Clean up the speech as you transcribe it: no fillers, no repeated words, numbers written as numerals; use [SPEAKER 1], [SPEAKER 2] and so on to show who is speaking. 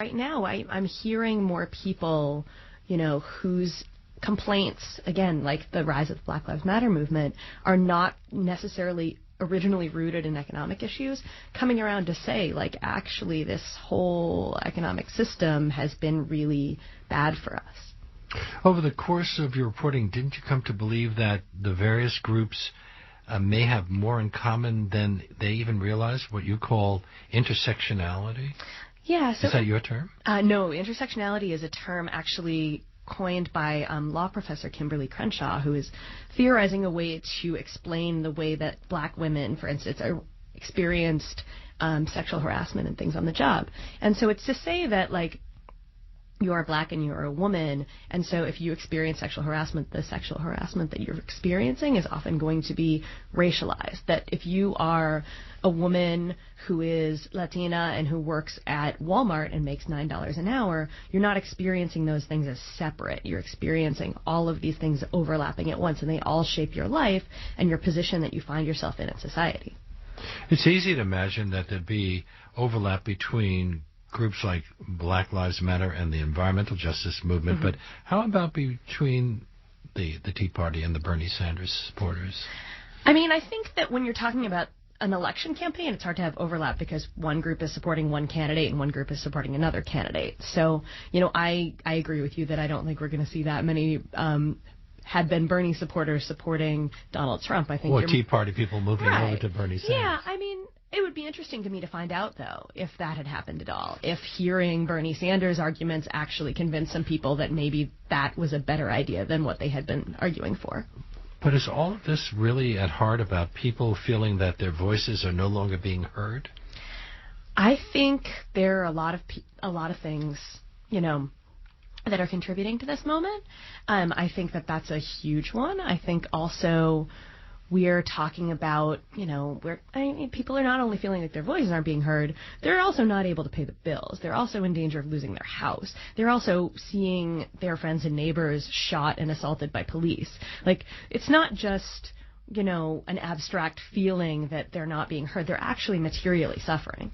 [SPEAKER 1] Right now, I'm hearing more people, whose complaints, again, like the rise of the Black Lives Matter movement, are not necessarily originally rooted in economic issues, coming around to say, like, actually, this whole economic system has been really bad for us.
[SPEAKER 2] Over the course of your reporting, didn't you come to believe that the various groups may have more in common than they even realize, what you call intersectionality?
[SPEAKER 1] Yeah. So,
[SPEAKER 2] is that your term?
[SPEAKER 1] No, intersectionality is a term actually coined by law professor Kimberly Crenshaw, who is theorizing a way to explain the way that black women, for instance, are experienced sexual harassment and things on the job. And so it's to say that, like, you are black and you are a woman, and so if you experience sexual harassment, the sexual harassment that you're experiencing is often going to be racialized. That if you are a woman who is Latina and who works at Walmart and makes $9 an hour, you're not experiencing those things as separate. You're experiencing all of these things overlapping at once, and they all shape your life and your position that you find yourself in society.
[SPEAKER 2] It's easy to imagine that there'd be overlap between groups like Black Lives Matter and the environmental justice movement, but how about between the Tea Party and the Bernie Sanders supporters?
[SPEAKER 1] I mean, I think that when you're talking about an election campaign, it's hard to have overlap because one group is supporting one candidate and one group is supporting another candidate. So, I agree with you that I don't think we're going to see that many had been Bernie supporters supporting Donald Trump. I think
[SPEAKER 2] or Tea Party people moving over to Bernie Sanders.
[SPEAKER 1] Yeah, I mean, it would be interesting to me to find out, though, if that had happened at all. If hearing Bernie Sanders' arguments actually convinced some people that maybe that was a better idea than what they had been arguing for.
[SPEAKER 2] But is all of this really at heart about people feeling that their voices are no longer being heard?
[SPEAKER 1] I think there are a lot of things, that are contributing to this moment. I think that that's a huge one. I think also we're talking about, people are not only feeling like their voices aren't being heard, they're also not able to pay the bills. They're also in danger of losing their house. They're also seeing their friends and neighbors shot and assaulted by police. Like, it's not just, an abstract feeling that they're not being heard. They're actually materially suffering.